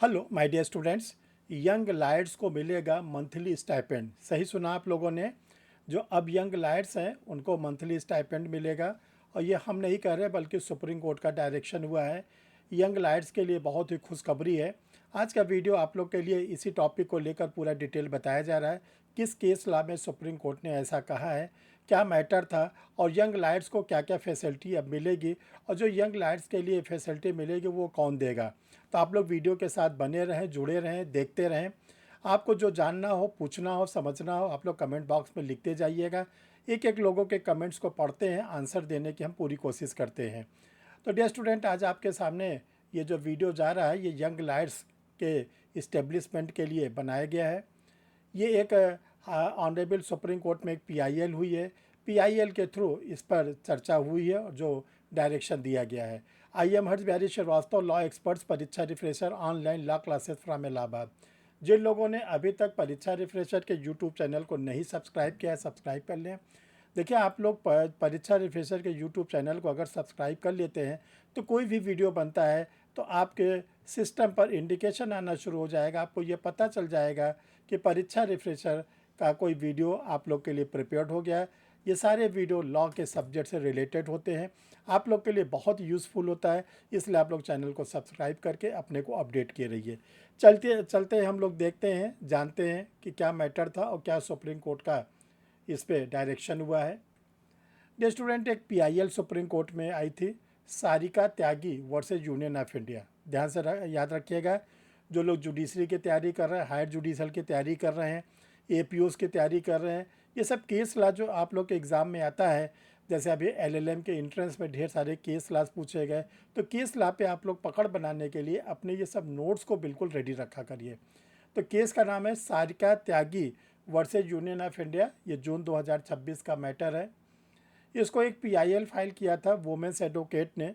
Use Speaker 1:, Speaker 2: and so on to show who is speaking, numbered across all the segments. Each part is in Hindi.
Speaker 1: Hello my dear students. Young lawyers को मिलेगा मंथली स्टाइपेंड। सही सुना आप लोगों ने। जो अब यंग लायर्स हैं उनको मंथली स्टाइपेंड मिलेगा। और ये हम नहीं कह रहे बल्कि सुप्रीम कोर्ट का डायरेक्शन हुआ है। यंग लायर्स के लिए बहुत ही खुशखबरी है। आज का वीडियो आप लोग के लिए इसी टॉपिक को लेकर पूरा डिटेल बताया जा रहा है। किस केस लॉ में सुप्रीम कोर्ट ने ऐसा कहा है, क्या मैटर था और यंग लायर्स को क्या क्या फैसिलिटी अब मिलेगी, और जो यंग लायर्स के लिए फैसिलिटी मिलेगी वो कौन देगा। तो आप लोग वीडियो के साथ बने रहें, जुड़े रहें, देखते रहें। आपको जो जानना हो, पूछना हो, समझना हो, आप लोग कमेंट बॉक्स में लिखते जाइएगा। एक एक लोगों के कमेंट्स को पढ़ते हैं, आंसर देने की हम पूरी कोशिश करते हैं। तो डियर स्टूडेंट, आज आपके सामने ये जो वीडियो जा रहा है ये यंग लायर्स के इस्टेब्लिशमेंट के लिए बनाया गया है। ये एक ऑनरेबल सुप्रीम कोर्ट में एक पीआईएल हुई है। पीआईएल के थ्रू इस पर चर्चा हुई है और जो डायरेक्शन दिया गया है। I am Harsh Bihari Shrivastava, law experts, Pariksha refresher, online law classes from Allahabad. जिन लोगों ने अभी तक परीक्षा रिफ्रेशर के यूट्यूब चैनल को नहीं सब्सक्राइब किया है, सब्सक्राइब कर लें। देखिए, आप लोग परीक्षा रिफ्रेशर के यूट्यूब चैनल को अगर सब्सक्राइब कर लेते हैं तो कोई भी वीडियो बनता है तो आपके सिस्टम पर इंडिकेशन आना शुरू हो जाएगा। आपको ये पता चल जाएगा कि परीक्षा रिफ्रेशर का कोई वीडियो आप लोग के लिए प्रिपेयर्ड हो गया है। ये सारे वीडियो लॉ के सब्जेक्ट से रिलेटेड होते हैं, आप लोग के लिए बहुत यूज़फुल होता है। इसलिए आप लोग चैनल को सब्सक्राइब करके अपने को अपडेट किए रहिए। चलते चलते हम लोग देखते हैं, जानते हैं कि क्या मैटर था और क्या सुप्रीम कोर्ट का इस पे डायरेक्शन हुआ है। डी स्टूडेंट, एक पीआईएल सुप्रीम कोर्ट में आई थी, सारिका त्यागी वर्सेज यूनियन ऑफ इंडिया। ध्यान से याद रखिएगा। जो लोग जुडिशरी की तैयारी कर रहे हैं, हायर जुडिशल की तैयारी कर रहे हैं, एपीओस की तैयारी कर रहे हैं, ये सब केस लॉ जो आप लोग के एग्ज़ाम में आता है, जैसे अभी एलएलएम के एंट्रेंस में ढेर सारे केस लॉज पूछे गए, तो केस लॉ पे आप लोग पकड़ बनाने के लिए अपने ये सब नोट्स को बिल्कुल रेडी रखा करिए। तो केस का नाम है सारिका त्यागी वर्सेज यूनियन ऑफ इंडिया। ये जून 2026 का मैटर है। इसको एक पीआईएल फाइल किया था वुमेन्स एडवोकेट ने,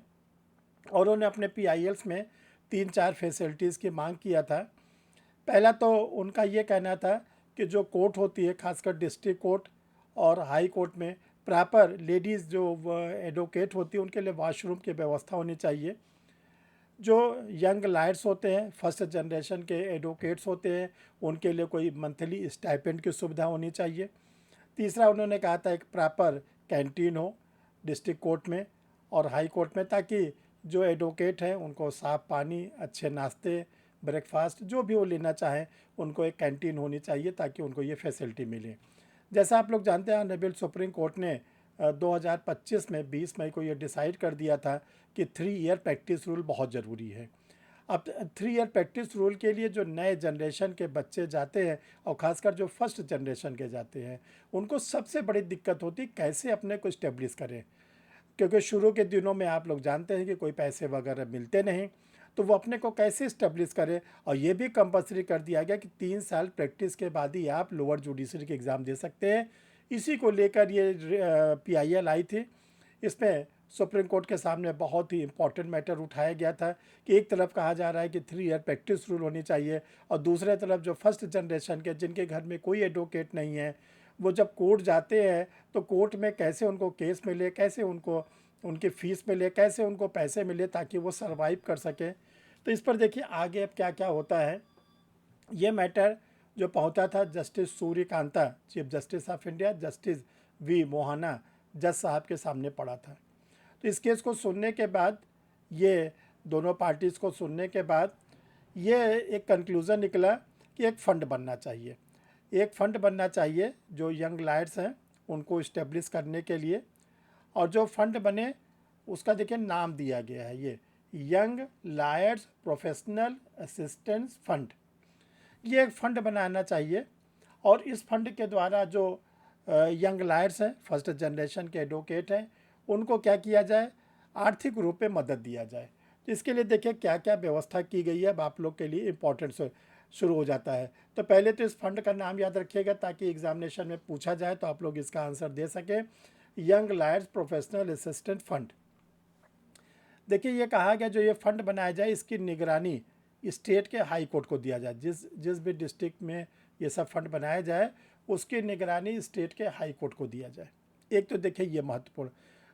Speaker 1: और उन्होंने अपने पीआईएल्स में 3-4 फैसिलिटीज़ की मांग किया था। पहला तो उनका ये कहना था कि जो कोर्ट होती है, खासकर डिस्ट्रिक्ट कोर्ट और हाई कोर्ट में, प्रॉपर लेडीज़ जो एडवोकेट होती है उनके लिए वॉशरूम की व्यवस्था होनी चाहिए। जो यंग लायर्स होते हैं, फर्स्ट जनरेशन के एडवोकेट्स होते हैं, उनके लिए कोई मंथली स्टाइपेंड की सुविधा होनी चाहिए। तीसरा उन्होंने कहा था एक प्रॉपर कैंटीन हो डिस्ट्रिक्ट कोर्ट में और हाई कोर्ट में, ताकि जो एडवोकेट हैं उनको साफ़ पानी, अच्छे नाश्ते, ब्रेकफास्ट जो भी वो लेना चाहें, उनको एक कैंटीन होनी चाहिए ताकि उनको ये फैसिलिटी मिले। जैसा आप लोग जानते हैं, ऑनरेबल सुप्रीम कोर्ट ने 2025 में 20 मई को ये डिसाइड कर दिया था कि 3 ईयर प्रैक्टिस रूल बहुत ज़रूरी है। अब 3 ईयर प्रैक्टिस रूल के लिए जो नए जनरेशन के बच्चे जाते हैं और ख़ासकर जो फर्स्ट जनरेशन के जाते हैं, उनको सबसे बड़ी दिक्कत होती है कैसे अपने को इस्टेब्लिश करें। क्योंकि शुरू के दिनों में आप लोग जानते हैं कि कोई पैसे वगैरह मिलते नहीं, तो वो अपने को कैसे इस्टेब्लिश करें। और ये भी कंपलसरी कर दिया गया कि 3 साल प्रैक्टिस के बाद ही आप लोअर जुडिशरी के एग्ज़ाम दे सकते हैं। इसी को लेकर ये पीआईएल आई थी। इसमें सुप्रीम कोर्ट के सामने बहुत ही इंपॉर्टेंट मैटर उठाया गया था कि एक तरफ कहा जा रहा है कि 3 ईयर प्रैक्टिस रूल होनी चाहिए, और दूसरे तरफ जो फर्स्ट जनरेशन के जिनके घर में कोई एडवोकेट नहीं है, वो जब कोर्ट जाते हैं तो कोर्ट में कैसे उनको केस मिले, कैसे उनको उनकी फ़ीस मिले, कैसे उनको पैसे मिले ताकि वो सरवाइव कर सकें। तो इस पर देखिए आगे अब क्या क्या होता है। ये मैटर जो पहुंचा था justice Suryakanta, chief justice of India, justice V Mohana जज साहब के सामने पड़ा था। तो इस केस को सुनने के बाद, ये दोनों पार्टीज़ को सुनने के बाद, ये एक कंक्लूज़न निकला कि एक फ़ंड बनना चाहिए। एक फ़ंड बनना चाहिए जो यंग लायर्स हैं उनको इस्टेब्लिश करने के लिए। और जो फ़ंड बने उसका देखिए नाम दिया गया है, ये young lawyers professional assistance fund. ये एक फ़ंड बनाना चाहिए और इस फंड के द्वारा जो यंग लायर्स हैं, फर्स्ट जनरेशन के एडवोकेट हैं, उनको क्या किया जाए, आर्थिक रूप में मदद दिया जाए। तो इसके लिए देखिए क्या क्या व्यवस्था की गई है। अब आप लोग के लिए इम्पोर्टेंट शुरू हो जाता है। तो पहले तो इस फंड का नाम याद रखिएगा ताकि एग्जामिनेशन में पूछा जाए तो आप लोग इसका आंसर दे सकें। Young lawyers professional assistant fund. देखिए, ये कहा गया जो ये फंड बनाया जाए इसकी निगरानी स्टेट के हाई कोर्ट को दिया जाए। जिस जिस भी डिस्ट्रिक्ट में ये सब फंड बनाया जाए उसकी निगरानी स्टेट के हाई कोर्ट को दिया जाए। एक तो देखिए ये महत्वपूर्ण।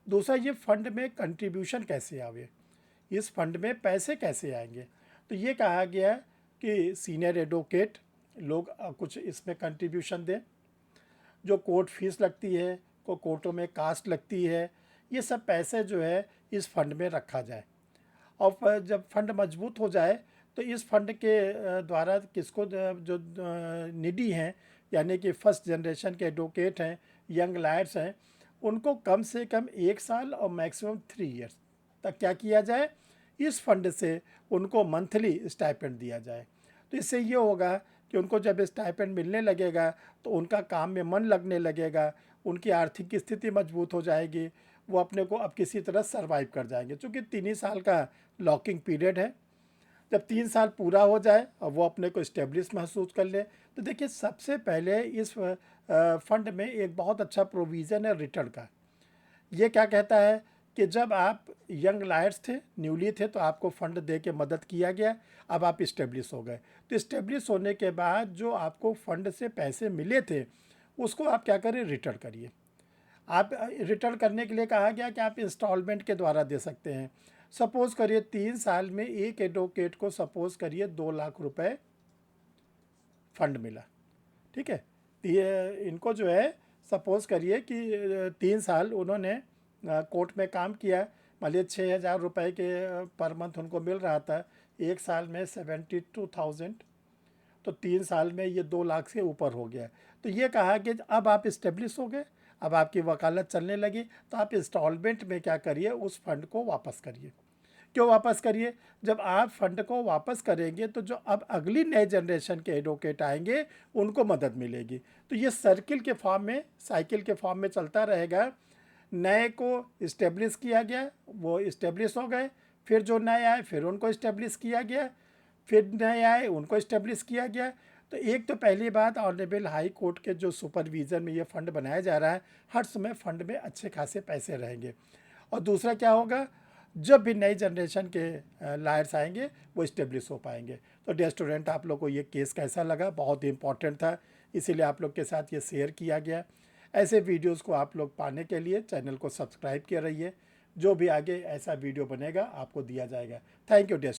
Speaker 1: दूसरा, ये फंड में कंट्रीब्यूशन कैसे आवे, इस फंड में पैसे कैसे आएंगे। तो ये कहा गया कि सीनियर एडवोकेट लोग कुछ इसमें कंट्रीब्यूशन दें, जो कोर्ट फीस लगती है, को कोर्टों में कास्ट लगती है, ये सब पैसे जो है इस फंड में रखा जाए। और जब फंड मजबूत हो जाए तो इस फंड के द्वारा किसको जो निडी हैं, यानी कि फर्स्ट जनरेशन के एडवोकेट हैं, यंग लॉयर्स हैं, उनको कम से कम 1 साल और मैक्सिमम 3 इयर्स तक क्या किया जाए, इस फंड से उनको मंथली स्टाइपेंड दिया जाए। तो इससे ये होगा कि उनको जब स्टाइपेंड मिलने लगेगा तो उनका काम में मन लगने लगेगा, उनकी आर्थिक स्थिति मजबूत हो जाएगी, वो अपने को अब किसी तरह सर्वाइव कर जाएंगे। चूँकि 3 ही साल का लॉकिंग पीरियड है, जब 3 साल पूरा हो जाए और वो अपने को इस्टेब्लिश महसूस कर ले, तो देखिए सबसे पहले इस फंड में एक बहुत अच्छा प्रोविज़न है रिटर्न का। ये क्या कहता है कि जब आप यंग लॉयर्स थे, न्यूली थे, तो आपको फंड दे के मदद किया गया, अब आप इस्टेब्लिश हो गए, तो इस्टेब्लिश होने के बाद जो आपको फंड से पैसे मिले थे उसको आप क्या करें, रिटर्न करिए। आप रिटर्न करने के लिए कहा गया कि आप इंस्टॉलमेंट के द्वारा दे सकते हैं। सपोज़ करिए 3 साल में एक एडवोकेट को सपोज़ करिए 2 लाख रुपए फंड मिला, ठीक है। तो ये इनको जो है सपोज़ करिए कि 3 साल उन्होंने कोर्ट में काम किया, मान लीजिए 6,000 रुपये के पर मंथ उनको मिल रहा था, 1 साल में 72,000, तो 3 साल में ये 2 लाख से ऊपर हो गया। तो ये कहा कि अब आप इस्टेब्लिश हो गए, अब आपकी वकालत चलने लगी, तो आप इंस्टॉलमेंट में क्या करिए, उस फंड को वापस करिए। क्यों वापस करिए, जब आप फंड को वापस करेंगे तो जो अब अगली नए जनरेशन के एडवोकेट आएंगे उनको मदद मिलेगी। तो ये सर्किल के फॉर्म में, साइकिल के फॉर्म में चलता रहेगा। नए को इस्टेब्लिश किया गया, वो इस्टेब्लिश हो गए, फिर जो नए आए फिर उनको इस्टेब्लिश किया गया, फिर नए आए उनको इस्टेब्लिश किया गया। तो एक तो पहली बात, ऑनरेबल हाई कोर्ट के जो सुपरविज़न में ये फ़ंड बनाया जा रहा है, हर समय फ़ंड में अच्छे खासे पैसे रहेंगे। और दूसरा क्या होगा, जब भी नई जनरेशन के लॉयर्स आएंगे वो इस्टेब्लिश हो पाएंगे। तो डियर स्टूडेंट, आप लोग को ये केस कैसा लगा, बहुत ही इंपॉर्टेंट था, इसीलिए आप लोग के साथ ये शेयर किया गया। ऐसे वीडियोस को आप लोग पाने के लिए चैनल को सब्सक्राइब किए रहिए, जो भी आगे ऐसा वीडियो बनेगा आपको दिया जाएगा। Thank you dear.